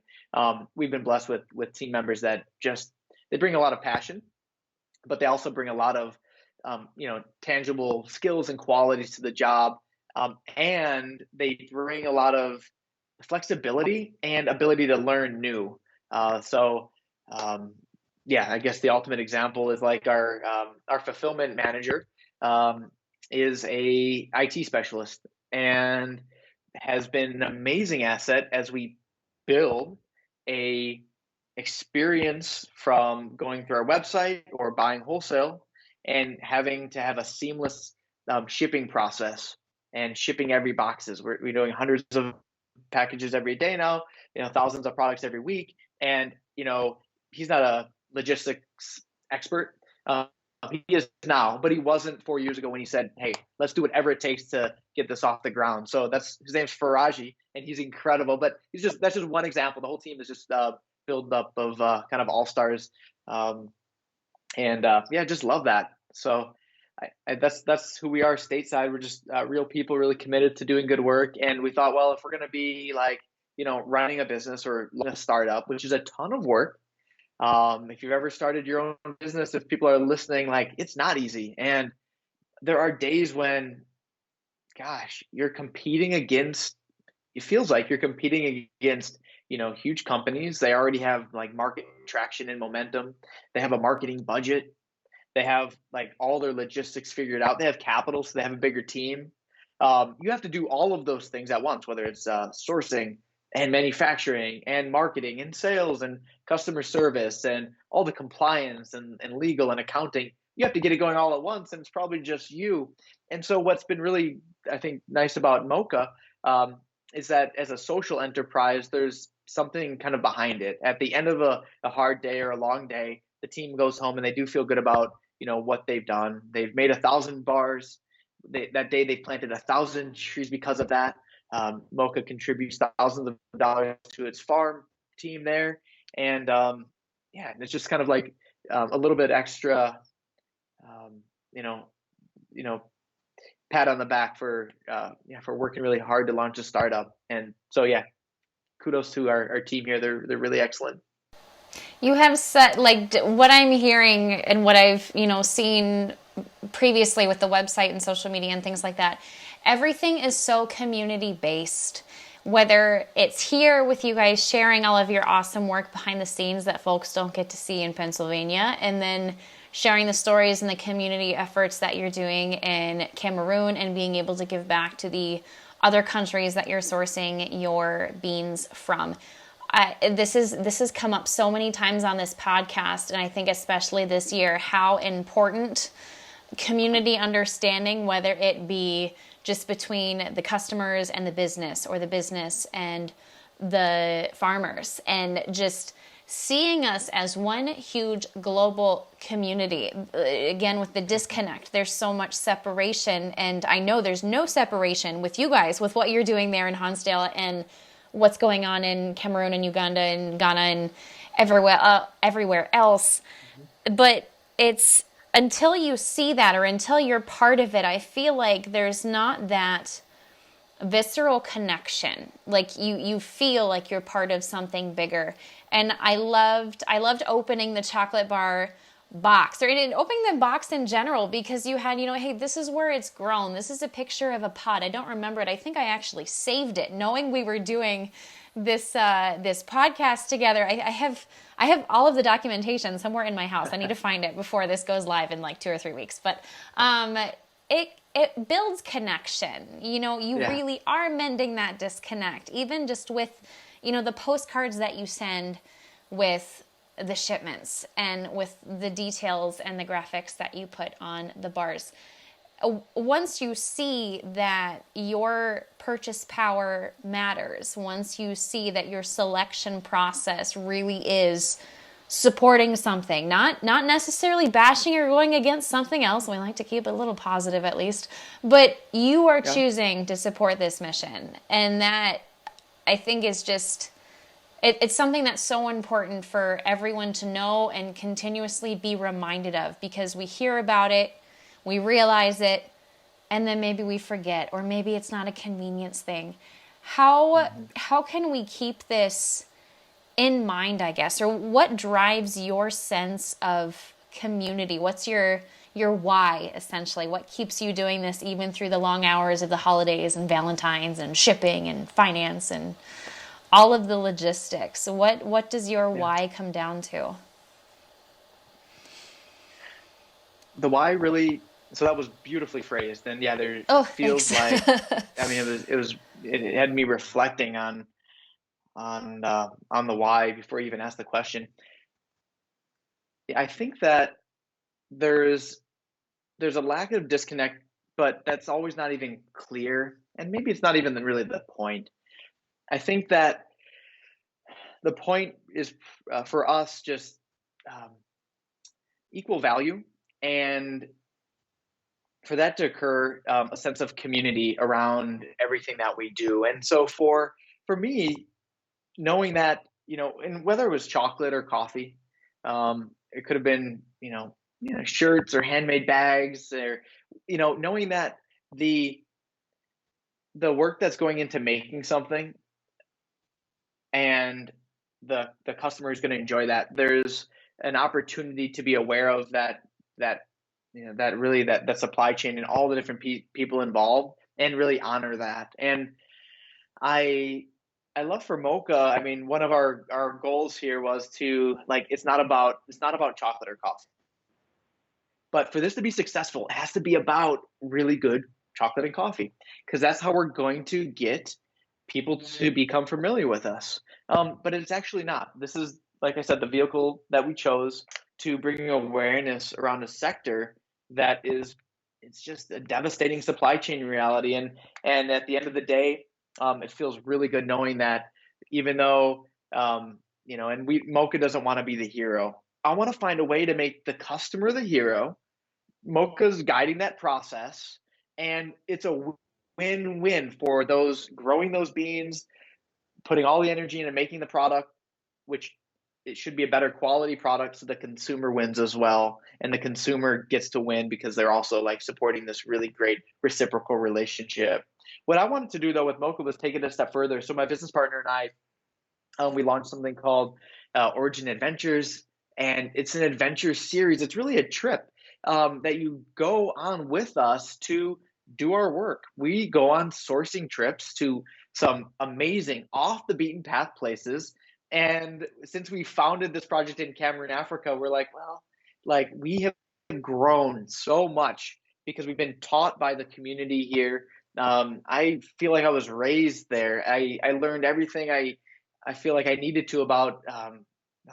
we've been blessed with team members that just, they bring a lot of passion, but they also bring a lot of, tangible skills and qualities to the job. And they bring a lot of flexibility and ability to learn new. So, um, yeah, I guess the ultimate example is like our fulfillment manager um, is a IT specialist and has been an amazing asset as we build a experience from going through our website or buying wholesale and having to have a seamless shipping process and shipping every boxes. We're doing hundreds of packages every day now, thousands of products every week. And, he's not a logistics expert. He is now, but he wasn't 4 years ago when he said, "Hey, let's do whatever it takes to get this off the ground." So that's his name's Faraji, and he's incredible. But that's just one example. The whole team is just built up of kind of all stars, um, and yeah, just love that. So that's who we are stateside. We're just real people, really committed to doing good work. And we thought, well, if we're going to be like, running a business or a startup, which is a ton of work. If you've ever started your own business, if people are listening, like it's not easy. And there are days when, gosh, you're competing against, it feels like you're competing against, huge companies. They already have like market traction and momentum. They have a marketing budget. They have like all their logistics figured out. They have capital, so they have a bigger team. You have to do all of those things at once, whether it's sourcing and manufacturing and marketing and sales and customer service and all the compliance and legal and accounting. You have to get it going all at once, and it's probably just you. And so, what's been really, I think, nice about Moka is that as a social enterprise, there's something kind of behind it. At the end of a hard day or a long day, the team goes home and they do feel good about what they've done. They've made 1,000 bars. That day they planted 1,000 trees because of that. Moka contributes thousands of dollars to its farm team there, and yeah, it's just kind of like a little bit extra, um, you know, you know, pat on the back for yeah, for working really hard to launch a startup. And so yeah, kudos to our team here. They're really excellent. You have set like what I'm hearing and what I've seen previously with the website and social media and things like that. Everything is so community based. Whether it's here with you guys sharing all of your awesome work behind the scenes that folks don't get to see in Pennsylvania, and then sharing the stories and the community efforts that you're doing in Cameroon and being able to give back to the other countries that you're sourcing your beans from. This has come up so many times on this podcast, and I think especially this year, how important community understanding, whether it be just between the customers and the business, or the business and the farmers, and just seeing us as one huge global community. Again, with the disconnect, there's so much separation, and I know there's no separation with you guys, with what you're doing there in Hansdale and what's going on in Cameroon and Uganda and Ghana and everywhere else. But it's until you see that, or until you're part of it, I feel like there's not that visceral connection. Like you feel like you're part of something bigger. And I loved opening the chocolate bar box, or opening the box in general, because you had, hey, this is where it's grown. This is a picture of a pod. I don't remember it. I think I actually saved it, knowing we were doing this this podcast together. I have all of the documentation somewhere in my house. I need to find it before this goes live in like 2 or 3 weeks. But it builds connection. You really are mending that disconnect, even just with, the postcards that you send with the shipments, and with the details and the graphics that you put on the bars. Once you see that your purchase power matters, once you see that your selection process really is supporting something, not necessarily bashing or going against something else. We like to keep it a little positive, at least, but you are choosing to support this mission. And that, I think, is just, it's something that's so important for everyone to know and continuously be reminded of, because we hear about it, we realize it, and then maybe we forget, or maybe it's not a convenience thing. How can we keep this in mind, I guess, or what drives your sense of community? What's your why, essentially? What keeps you doing this even through the long hours of the holidays and Valentine's and shipping and finance and all of the logistics? What does your why come down to? The why really, so that was beautifully phrased. And yeah, there Oh, feels thanks. like, I mean, it had me reflecting on the why before you even asked the question. I think that there's a lack of disconnect, but that's always not even clear, and maybe it's not even really the point. I think that the point is, for us, just um, equal value, and for that to occur, a sense of community around everything that we do. And so for me, knowing that, and whether it was chocolate or coffee, it could have been, shirts or handmade bags, or, knowing that the work that's going into making something, and the customer is going to enjoy that. There's an opportunity to be aware of that that really that supply chain and all the different people involved, and really honor that. And I I love for Mocha. I mean, one of our goals here was to, like, it's not about chocolate or coffee, but for this to be successful, it has to be about really good chocolate and coffee, because that's how we're going to get people to become familiar with us. But it's actually not. This is, like I said, the vehicle that we chose to bring awareness around a sector that is, it's just a devastating supply chain reality. And at the end of the day, it feels really good knowing that, even though, and Mocha doesn't want to be the hero. I want to find a way to make the customer the hero. Mocha's guiding that process, and it's a win-win for those growing those beans, putting all the energy into making the product, which it should be a better quality product, so the consumer wins as well, and the consumer gets to win because they're also, like, supporting this really great reciprocal relationship. What I wanted to do, though, with Mocha was take it a step further. So my business partner and I, we launched something called Origin Adventures, and it's an adventure series. It's really a trip that you go on with us to do our work. We go on sourcing trips to some amazing off the beaten path places. And since we founded this project in Cameroon, Africa, we're like, well, like, we have grown so much because we've been taught by the community here. I feel like I was raised there. I learned everything I feel like I needed to about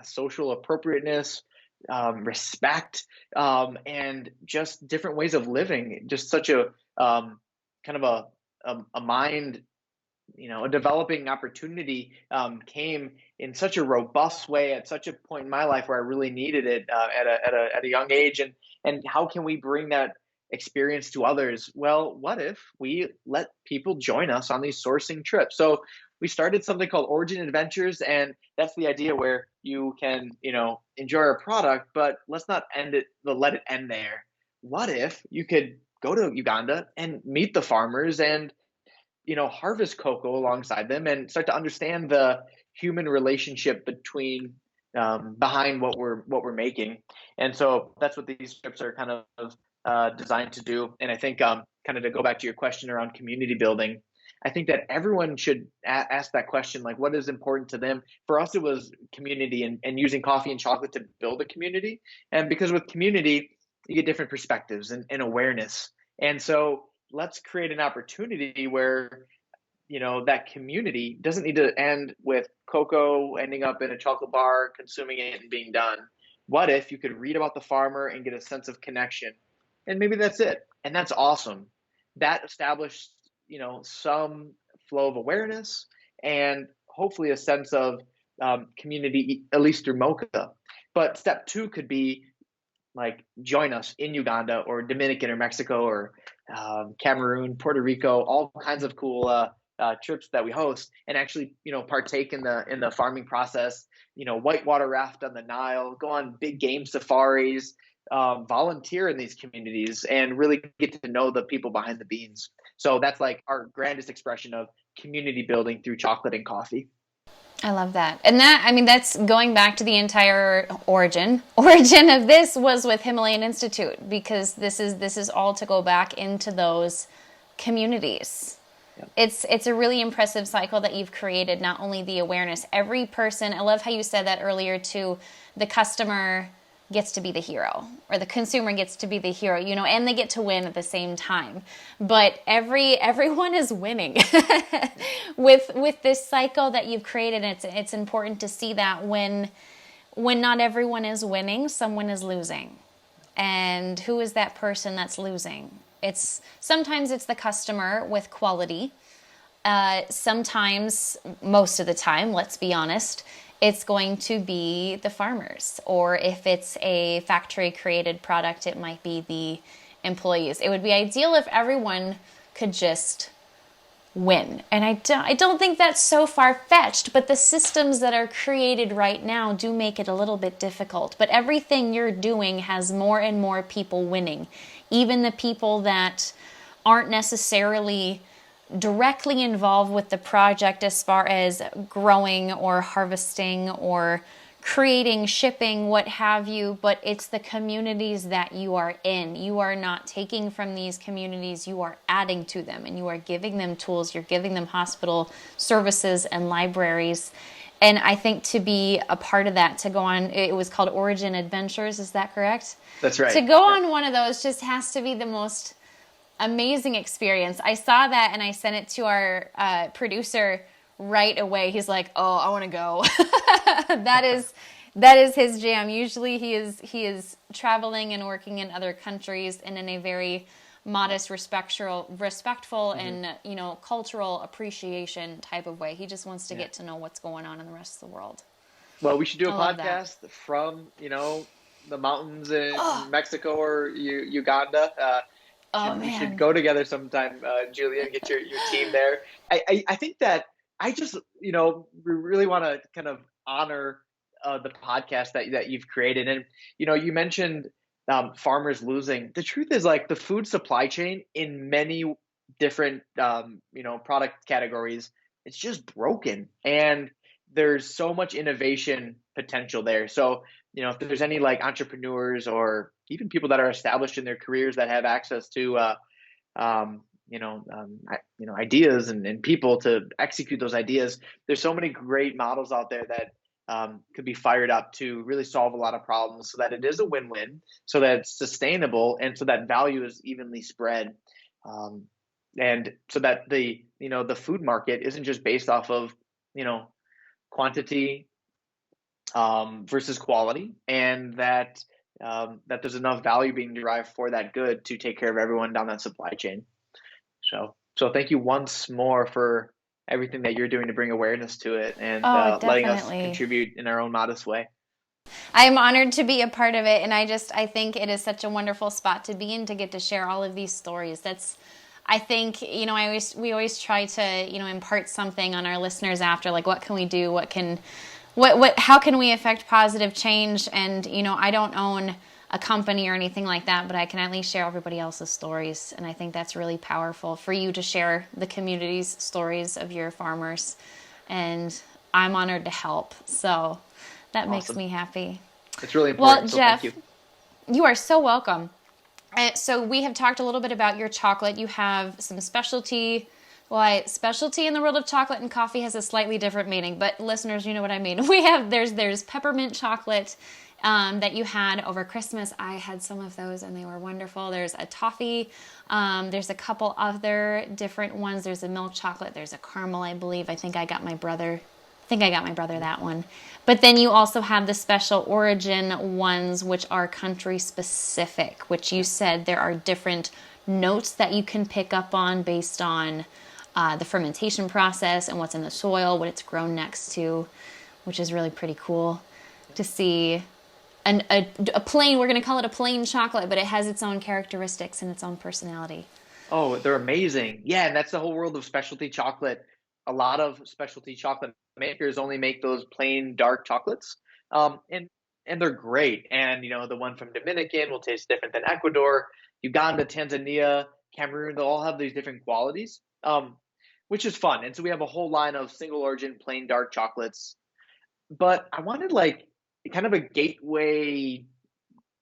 social appropriateness, respect, and just different ways of living. Just such a kind of a mind, a developing opportunity came in such a robust way at such a point in my life where I really needed it at a young age. And how can we bring that experience to others? Well, what if we let people join us on these sourcing trips? So we started something called Origin Adventures, and that's the idea where you can, enjoy our product, but let's not let it end there. What if you could go to Uganda and meet the farmers and harvest cocoa alongside them and start to understand the human relationship between behind what we're making. And so that's what these trips are kind of designed to do. And I think kind of to go back to your question around community building, I think that everyone should ask that question, like what is important to them. For us, it was community and using coffee and chocolate to build a community. And because with community, you get different perspectives and awareness. And so let's create an opportunity where that community doesn't need to end with cocoa ending up in a chocolate bar, consuming it and being done. What if you could read about the farmer and get a sense of connection, and maybe that's it, and that's awesome. That established some flow of awareness and hopefully a sense of community, at least through Mocha. But step two could be like join us in Uganda or Dominican or Mexico or Cameroon, Puerto Rico, all kinds of cool trips that we host, and actually partake in the farming process. Whitewater raft on the Nile, go on big game safaris, volunteer in these communities, and really get to know the people behind the beans. So that's like our grandest expression of community building through chocolate and coffee. I love that. And that's going back to the entire origin. Origin of this was with Himalayan Institute, because this is all to go back into those communities. Yep. It's a really impressive cycle that you've created, not only the awareness. Every person, I love how you said that earlier too, the customer gets to be the hero, or the consumer gets to be the hero, and they get to win at the same time. But everyone is winning with this cycle that you've created. It's important to see that when not everyone is winning, someone is losing. And who is that person that's losing? Sometimes it's the customer with quality. Sometimes, most of the time, let's be honest, it's going to be the farmers. Or if it's a factory created product, it might be the employees. It would be ideal if everyone could just win. And I don't think that's so far-fetched, but the systems that are created right now do make it a little bit difficult. But everything you're doing has more and more people winning. Even the people that aren't necessarily directly involved with the project as far as growing or harvesting or creating, shipping, what have you, but it's the communities that you are in. You are not taking from these communities, you are adding to them, and you are giving them tools, you're giving them hospital services and libraries. And I think to be a part of that, to go on, it was called Origin Adventures, is that correct? That's right. To go on one of those just has to be the most amazing experience. I saw that and I sent it to our producer right away. He's like, "Oh, I want to go." that is his jam. Usually he is traveling and working in other countries and in a very modest, respectful, mm-hmm. and cultural appreciation type of way. He just wants to get to know what's going on in the rest of the world. Well, we should do a podcast from the mountains in Mexico or Uganda. We should go together sometime, Julia, and get your team there. I think that I just, we really want to kind of honor the podcast that you've created. And, you mentioned farmers losing. The truth is, like, the food supply chain in many different, product categories, it's just broken. And there's so much innovation potential there. So, if there's any like entrepreneurs or even people that are established in their careers that have access to, ideas and people to execute those ideas, there's so many great models out there that could be fired up to really solve a lot of problems, so that it is a win-win, so that it's sustainable, and so that value is evenly spread, and so that the food market isn't just based off of quantity versus quality, and that there's enough value being derived for that good to take care of everyone down that supply chain. So thank you once more for everything that you're doing to bring awareness to it and Oh, letting us definitely. contribute in our own modest way. I am honored to be a part of it, and I think it is such a wonderful spot to be in to get to share all of these stories. I think, we always try to, impart something on our listeners after, like, what can we do? How can we affect positive change? And, I don't own a company or anything like that, but I can at least share everybody else's stories. And I think that's really powerful for you to share the community's stories of your farmers. And I'm honored to help. So that makes Awesome. me happy. It's really Well, important. So thank Jeff, you. you are so welcome. So we have talked a little bit about your chocolate. You have some specialty. Well, specialty in the world of chocolate and coffee has a slightly different meaning, but listeners, you know what I mean. There's peppermint chocolate that you had over Christmas. I had some of those and they were wonderful. There's a toffee. There's a couple other different ones. There's a milk chocolate. There's a caramel, I believe. I think I got my brother that one. But then you also have the special origin ones, which are country specific, which you said there are different notes that you can pick up on based on the fermentation process and what's in the soil, what it's grown next to, which is really pretty cool to see. A plain, we're going to call it a plain chocolate, but it has its own characteristics and its own personality. Oh, they're amazing. Yeah, and that's the whole world of specialty chocolate. A lot of specialty chocolate makers only make those plain dark chocolates. And they're great. And the one from Dominican will taste different than Ecuador, Uganda, Tanzania, Cameroon, they'll all have these different qualities. Which is fun. And so we have a whole line of single origin plain dark chocolates. But I wanted like kind of a gateway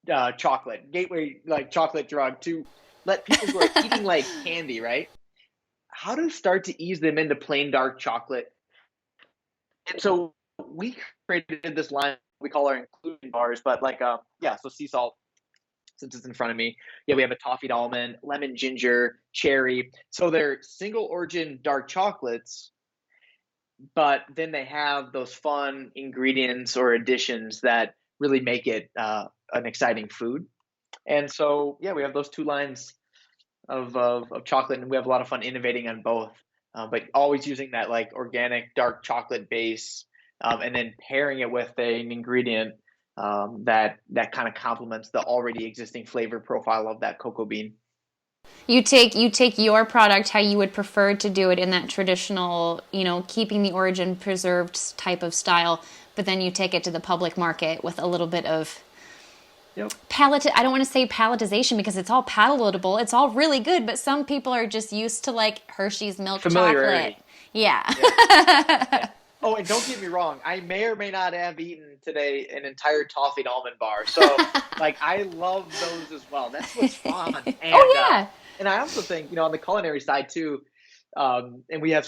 like chocolate drug to let people who are eating like candy, right? How to start to ease them into plain dark chocolate. And so we created this line we call our inclusion bars, but like yeah, so sea salt, since it's in front of me. Yeah, we have a toffee almond, lemon ginger, cherry. So they're single origin dark chocolates, but then they have those fun ingredients or additions that really make it an exciting food. And so, yeah, we have those two lines of chocolate, and we have a lot of fun innovating on both. But always using that like organic dark chocolate base, and then pairing it with an ingredient that kind of complements the already existing flavor profile of that cocoa bean. You take your product how you would prefer to do it in that traditional, keeping the origin preserved type of style, but then you take it to the public market with a little bit of Yep. I don't want to say palatization because it's all palatable. It's all really good, but some people are just used to like Hershey's milk chocolate. Familiarity. Yeah. Yeah. Yeah. Oh, and don't get me wrong, I may or may not have eaten today an entire toffee almond bar. So, like, I love those as well. That's what's fun. Oh yeah. And I also think, on the culinary side too, and we'll have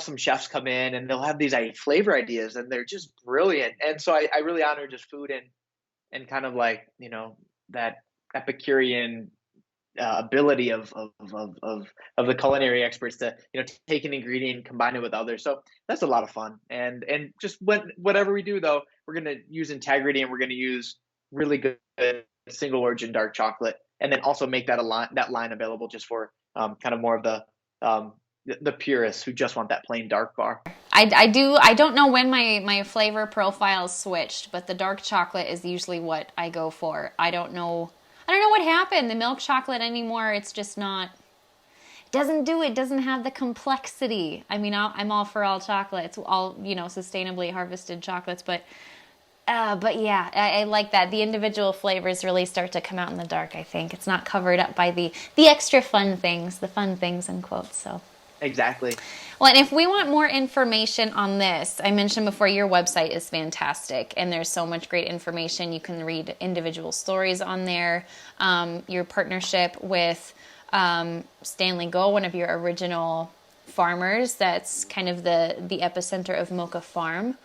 some chefs come in and they'll have these flavor ideas and they're just brilliant. And so I really honor just food and kind of like, that Epicurean ability of the culinary experts to take an ingredient and combine it with others. So that's a lot of fun. And just whatever we do though, we're gonna use integrity and we're gonna use really good single origin dark chocolate, and then also make that line available just for kind of more of the purists who just want that plain dark bar. I don't know when my flavor profile switched, but the dark chocolate is usually what I go for. I don't know what happened. The milk chocolate anymore, it's just not, it doesn't have the complexity. I mean, I'm all for all chocolates, all, sustainably harvested chocolates, but yeah, I like that. The individual flavors really start to come out in the dark, I think. It's not covered up by the extra fun things, the fun things in quotes, so. Exactly. Well, and if we want more information on this, I mentioned before your website is fantastic and there's so much great information. You can read individual stories on there. Your partnership with Stanley Go, one of your original farmers, that's kind of the epicenter of Moka Farm.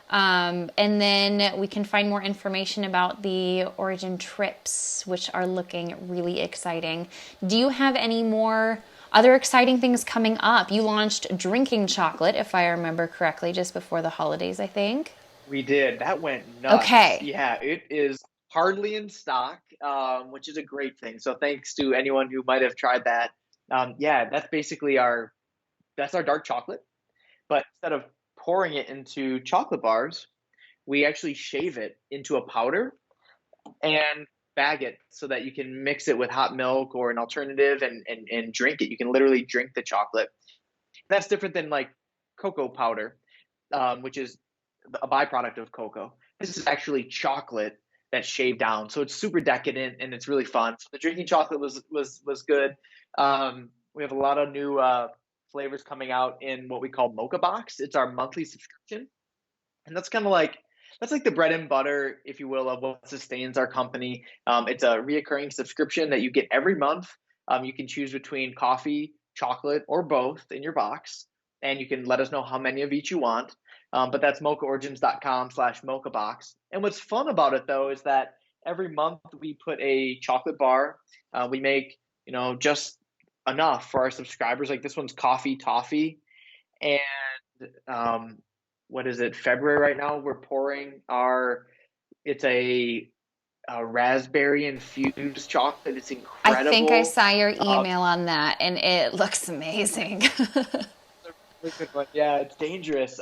And then we can find more information about the origin trips, which are looking really exciting. Do you have any more Other exciting things coming up. You launched drinking chocolate, if I remember correctly, just before the holidays, I think. We did. That went nuts. Okay. Yeah, it is hardly in stock, which is a great thing. So thanks to anyone who might have tried that. Yeah, that's our dark chocolate. But instead of pouring it into chocolate bars, we actually shave it into a powder and bag it so that you can mix it with hot milk or an alternative and drink it. You can literally drink the chocolate. That's different than like cocoa powder, which is a byproduct of cocoa. This is actually chocolate that's shaved down, so it's super decadent and it's really fun. So the drinking chocolate was good. We have a lot of new flavors coming out in what we call Moka Box. It's our monthly subscription, and that's like the bread and butter, if you will, of what sustains our company. It's a reoccurring subscription that you get every month. You can choose between coffee, chocolate, or both in your box, and you can let us know how many of each you want. But that's mokaorigins.com/mokabox. And what's fun about it though is that every month we put a chocolate bar. We make just enough for our subscribers. Like this one's coffee toffee, and what is it, February right now? We're pouring it's a raspberry infused chocolate. It's I think I incredible. saw your Um, email on that and it looks amazing. it's a really good one. Yeah, it's dangerous.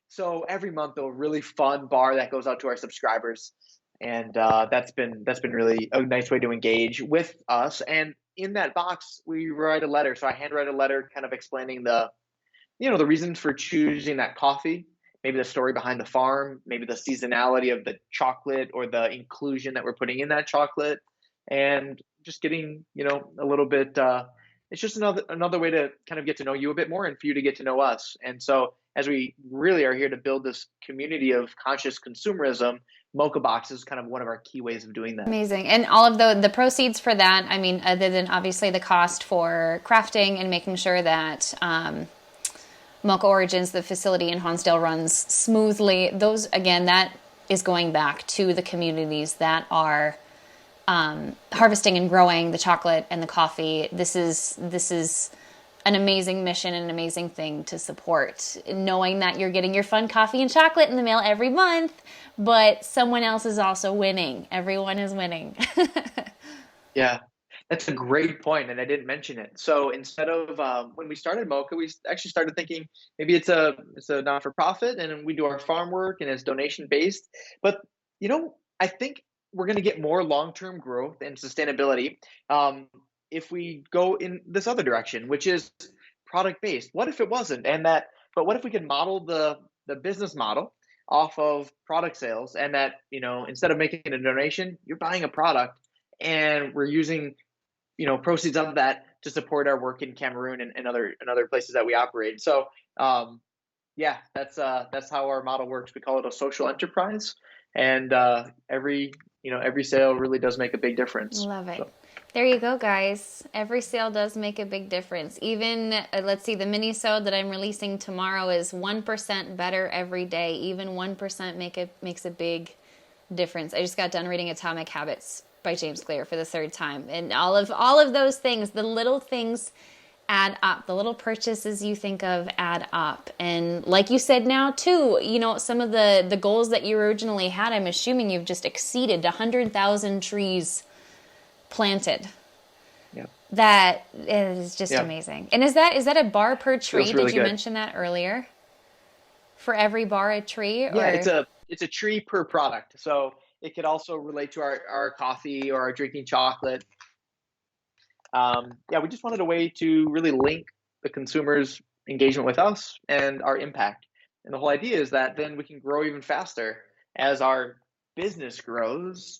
So every month, though, a really fun bar that goes out to our subscribers, and that's been really a nice way to engage with us. And in that box, we write a letter. So I handwrite a letter, kind of explaining the reasons for choosing that coffee, maybe the story behind the farm, maybe the seasonality of the chocolate or the inclusion that we're putting in that chocolate, and just getting, a little bit. It's just another way to kind of get to know you a bit more and for you to get to know us. And so, as we really are here to build this community of conscious consumerism, Mocha Box is kind of one of our key ways of doing that. Amazing. And all of the proceeds for that, I mean, other than obviously the cost for crafting and making sure that Moka Origins, the facility in Hansdale, runs smoothly, those, again, that is going back to the communities that are harvesting and growing the chocolate and the coffee. This is an amazing mission and an amazing thing to support, knowing that you're getting your fun coffee and chocolate in the mail every month, but someone else is also winning. Everyone is winning. Yeah, that's a great point, and I didn't mention it. So instead of when we started Mocha, we actually started thinking maybe it's a not for profit, and we do our farm work, and it's donation based. But I think we're going to get more long term growth and sustainability if we go in this other direction, which is product based. What if it wasn't? But what if we could model the business model off of product sales, and that instead of making a donation, you're buying a product and we're using proceeds of that to support our work in Cameroon and other places that we operate. So yeah, that's how our model works. We call it a social enterprise, and every sale really does make a big difference. Love it. So There you go, guys. Every sale does make a big difference. Even, let's see, the mini-sode that I'm releasing tomorrow is 1% better every day. Even 1% makes a big difference. I just got done reading Atomic Habits by James Clear for the third time. And all of those things, the little things add up. The little purchases you think of add up. And like you said now too, some of the goals that you originally had, I'm assuming you've just exceeded 100,000 trees planted. yeah, That is just yeah, amazing. And is that a bar per tree? feels really Did you good. mention that earlier? For every bar a tree Yeah, or it's a tree per product, so it could also relate to our coffee or our drinking chocolate. Yeah, we just wanted a way to really link the consumer's engagement with us and our impact. And the whole idea is that then we can grow even faster as our business grows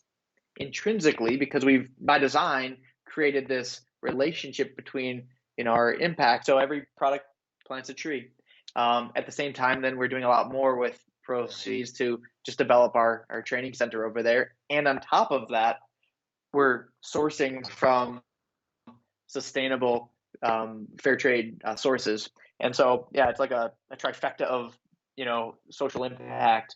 intrinsically, because we've by design created this relationship between our impact. So every product plants a tree. At the same time, then we're doing a lot more with proceeds to just develop our training center over there. And on top of that, we're sourcing from sustainable fair trade sources. And so, yeah, it's like a trifecta of social impact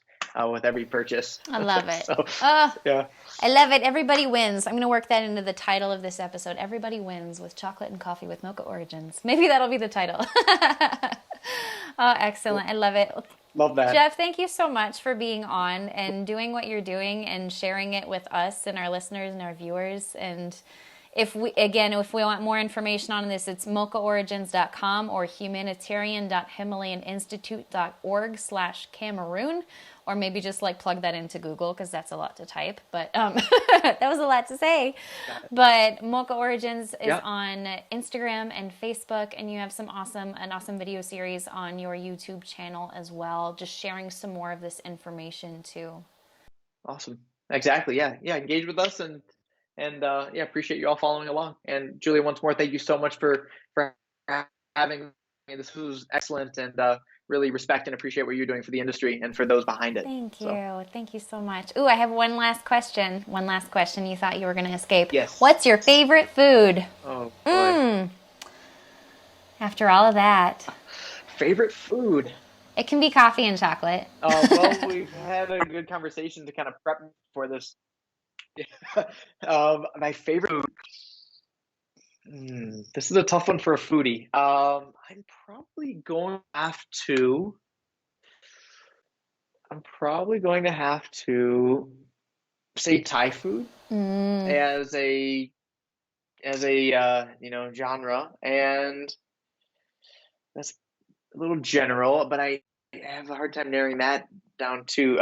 with every purchase. I love it. So, Oh, yeah, I love it. Everybody wins. I'm going to work that into the title of this episode. Everybody wins with chocolate and coffee with Moka Origins. Maybe that'll be the title. Oh, excellent. I love it. love that. Jeff, thank you so much for being on and doing what you're doing and sharing it with us and our listeners and our viewers. And if we want more information on this, it's mokaorigins.com or humanitarian.himalayaninstitute.org/Cameroon, or maybe just like plug that into Google because that's a lot to type. But that was a lot to say. But Moka Origins is on Instagram and Facebook, and you have an awesome video series on your YouTube channel as well, just sharing some more of this information too. Awesome. Exactly. Yeah. Yeah. Engage with us and yeah, appreciate you all following along. And Julia, once more, thank you so much for having me. This was excellent, and really respect and appreciate what you're doing for the industry and for those behind it. Thank you. So, Thank you so much. Ooh, I have one last question. One last question you thought you were going to escape. yes. What's your favorite food? Oh boy. After all of that. Favorite food? It can be coffee and chocolate. Well, we've had a good conversation to kind of prep for this. My favorite food. This is a tough one for a foodie. I'm probably going to have to. I'm probably going to have to say Thai food as a genre, and that's a little general, but I have a hard time narrowing that down to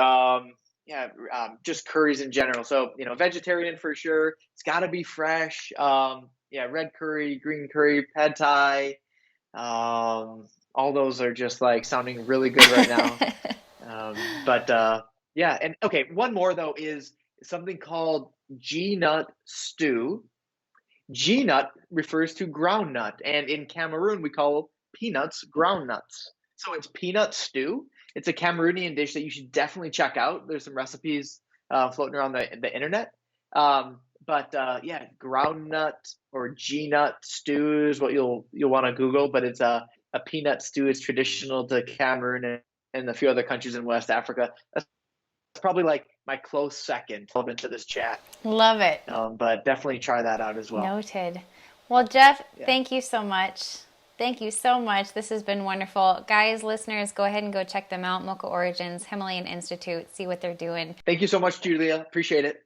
just curries in general. So vegetarian for sure. It's got to be fresh. Red curry, green curry, pad thai. All those are just like sounding really good right now. And okay, one more though is something called G-nut stew. G-nut refers to groundnut, and in Cameroon we call peanuts groundnuts. So it's peanut stew. It's a Cameroonian dish that you should definitely check out. There's some recipes floating around the internet. Groundnut or G-nut stew is what you'll want to Google, but it's a peanut stew. It's traditional to Cameroon and a few other countries in West Africa. That's probably like my close second into this chat. Love it. But definitely try that out as well. Noted. Well, Jeff, thank you so much. Thank you so much. This has been wonderful. Guys, listeners, go ahead and go check them out. Moka Origins, Himalayan Institute, see what they're doing. Thank you so much, Julia. Appreciate it.